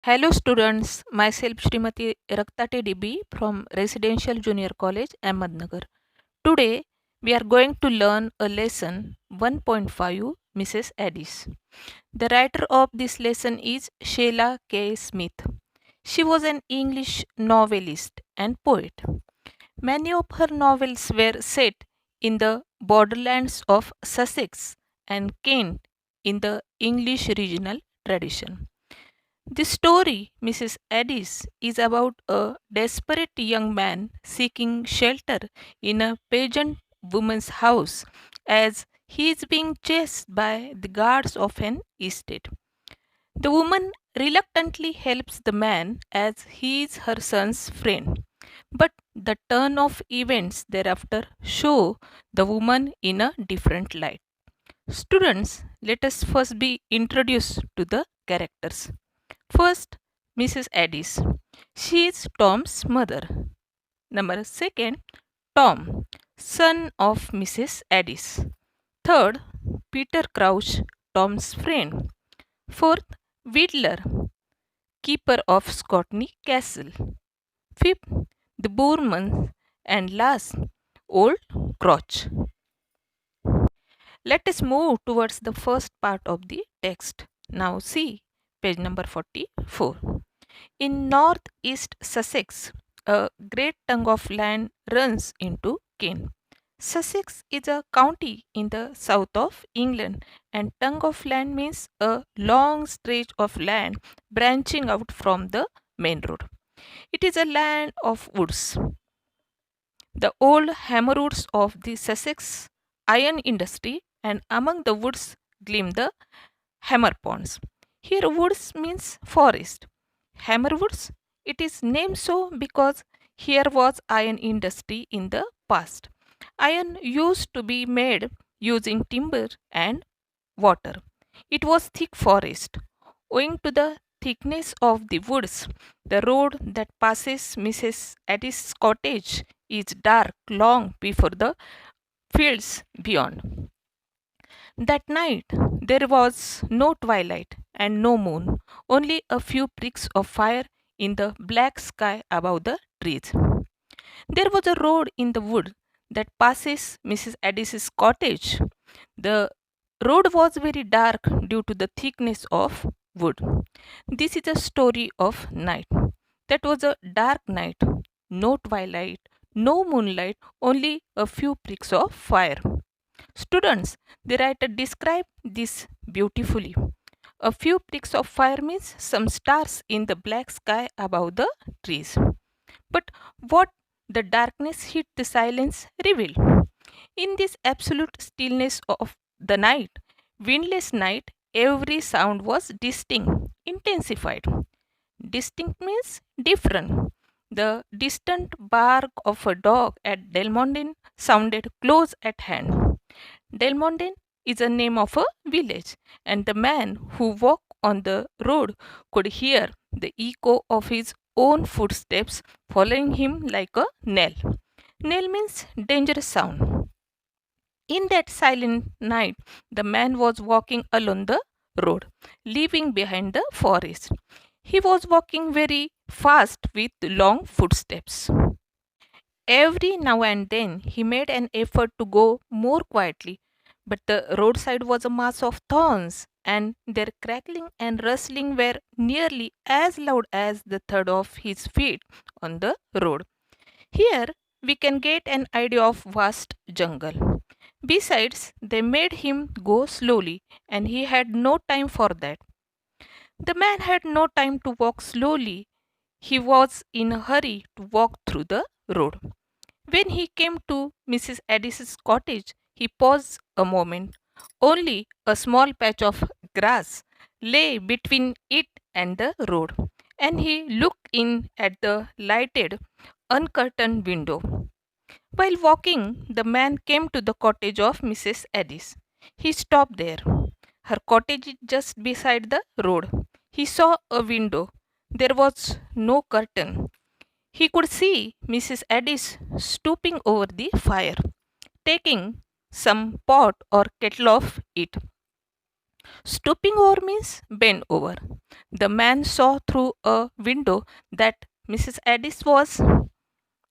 Hello students, myself Smt.Raktate D.B from Residential Junior College, Ahmednagar. Today we are going to learn a lesson 1.5 Mrs.Adis. The writer of this lesson is Sheila K. Smith. She was an English novelist and poet. Many of her novels were set in the borderlands of Sussex and Kent in the English regional tradition. The story, Mrs. Addis, is about a desperate young man seeking shelter in a pageant woman's house as he is being chased by the guards of an estate. The woman reluctantly helps the man as he is her son's friend. But the turn of events thereafter show the woman in a different light. Students, let us first be introduced to the characters. First, Mrs. Addis. She is Tom's mother. Number second, Tom, son of Mrs. Addis. Third, Peter Crouch, Tom's friend. Fourth, Whittler, keeper of Scotney Castle. Fifth, the Boorman. And last, Old Crotch. Let us move towards the first part of the text. Now see page number 44. In northeast Sussex, a great tongue of land runs into Kent. Sussex is a county in the south of England, and tongue of land means a long stretch of land branching out from the main road. It is a land of woods. The old hammerwoods of the Sussex iron industry, and among the woods gleam the hammer ponds. Here, woods means forest. Hammerwoods, it is named so because here was iron industry in the past. Iron used to be made using timber and water. It was thick forest. Owing to the thickness of the woods, the road that passes Mrs. Addis' cottage is dark long before the fields beyond. That night there was no twilight and no moon, only a few pricks of fire in the black sky above the trees. There was a road in the wood that passes Mrs. Addis's cottage. The road was very dark due to the thickness of wood. This is a story of night. That was a dark night, no twilight, no moonlight, only a few pricks of fire. Students, the writer described this beautifully. A few pricks of fire means some stars in the black sky above the trees. But what the darkness hid the silence revealed. In this absolute stillness of the night, windless night, every sound was distinct, intensified. Distinct means different. The distant bark of a dog at Delmondin sounded close at hand. Delmondin is a name of a village, and the man who walked on the road could hear the echo of his own footsteps following him like a knell. Knell means dangerous sound. In that silent night, the man was walking along the road, leaving behind the forest. He was walking very fast with long footsteps. Every now and then he made an effort to go more quietly, but the roadside was a mass of thorns, and their crackling and rustling were nearly as loud as the thud of his feet on the road. Here we can get an idea of vast jungle. Besides, they made him go slowly, and he had no time for that. The man had no time to walk slowly. He was in a hurry to walk through the road. When he came to Mrs. Addis's cottage, he paused a moment. Only a small patch of grass lay between it and the road, and he looked in at the lighted, uncurtained window. While walking, the man came to the cottage of Mrs. Addis. He stopped there. Her cottage is just beside the road. He saw a window. There was no curtain. He could see Mrs. Addis stooping over the fire, taking some pot or kettle of it. Stooping over means bend over. The man saw through a window that Mrs. Addis was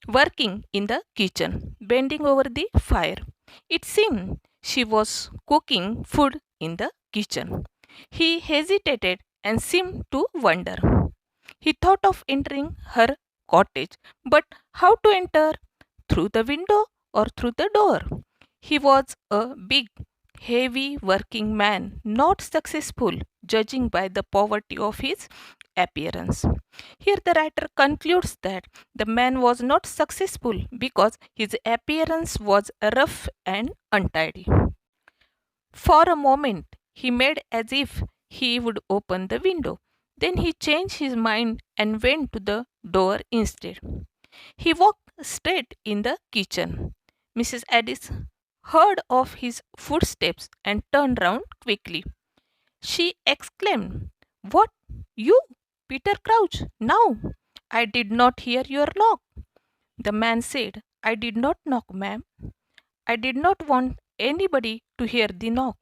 working in the kitchen, bending over the fire. It seemed she was cooking food in the kitchen. He hesitated and seemed to wonder. He thought of entering her cottage, but how to enter? Through the window or through the door? He was a big, heavy working man, not successful, judging by the poverty of his appearance. Here, the writer concludes that the man was not successful because his appearance was rough and untidy. For a moment, he made as if he would open the window. Then he changed his mind and went to the door instead. He walked straight in the kitchen. Mrs. Addis heard of his footsteps and turned round quickly. She exclaimed, "What, you, Peter Crouch? Now, I did not hear your knock." The man said, "I did not knock, ma'am. I did not want anybody to hear the knock.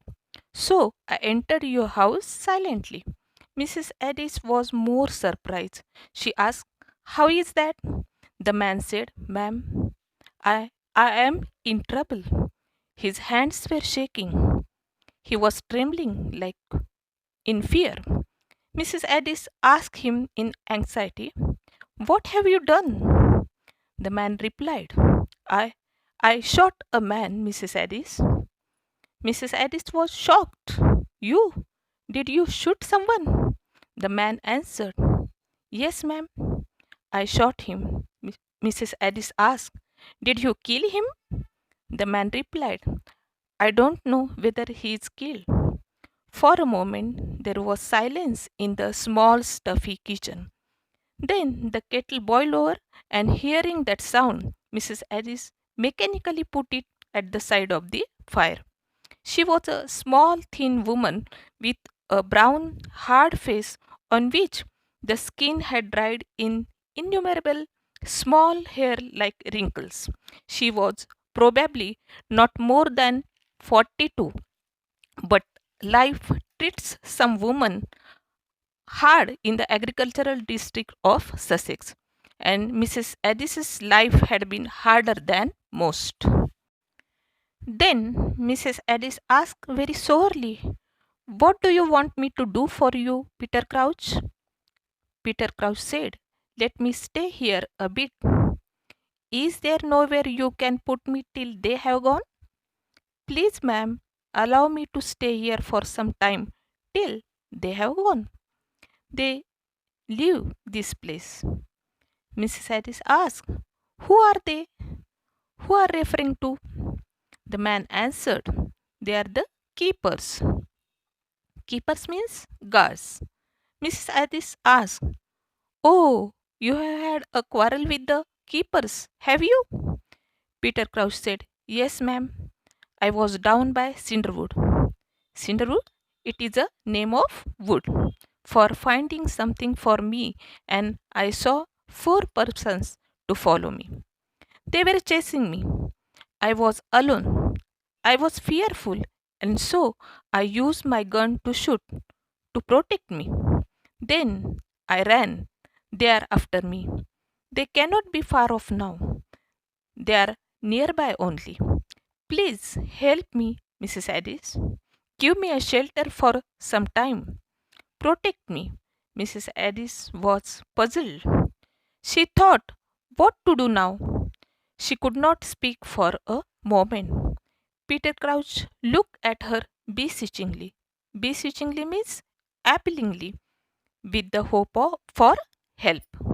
So I entered your house silently." Mrs. Addis was more surprised. She asked, "How is that?" The man said, "Ma'am, I am in trouble." His hands were shaking. He was trembling like in fear. Mrs. Addis asked him in anxiety, "What have you done?" The man replied, I I shot a man, Mrs. Addis." Mrs. Addis was shocked. "You? Did you shoot someone?" The man answered, "Yes, ma'am. I shot him." Mrs. Addis asked, "Did you kill him?" The man replied, "I don't know whether he is killed." For a moment there was silence in the small stuffy kitchen. Then the kettle boiled over, and hearing that sound, Mrs. Addis mechanically put it at the side of the fire. She was a small, thin woman with a brown, hard face on which the skin had dried in innumerable small hair like wrinkles. She was probably not more than 42, but life treats some women hard in the agricultural district of Sussex, and Mrs. Addis's life had been harder than most. Then Mrs. Addis asked very sorely, "What do you want me to do for you, Peter Crouch?" Peter Crouch said, "Let me stay here a bit." "Is there nowhere you can put me till they have gone?" "Please, ma'am, allow me to stay here for some time till they have gone. They leave this place." Mrs. Addis asked, "Who are they? Who are referring to?" The man answered, "They are the keepers." Keepers means guards. Mrs. Addis asked, "Oh, you have had a quarrel with the keepers, have you?" Peter Crouch said, "Yes, ma'am. I was down by Cinderwood." Cinderwood? It is a name of wood. For finding something for me, and I saw four persons to follow me. They were chasing me. I was alone. I was fearful, and so I used my gun to shoot to protect me. Then I ran. They are after me. They cannot be far off now. They are nearby only. Please help me, Mrs. Addis. Give me a shelter for some time. Protect me." Mrs. Addis was puzzled. She thought what to do now. She could not speak for a moment. Peter Crouch looked at her beseechingly. Beseechingly means appealingly, with the hope for help.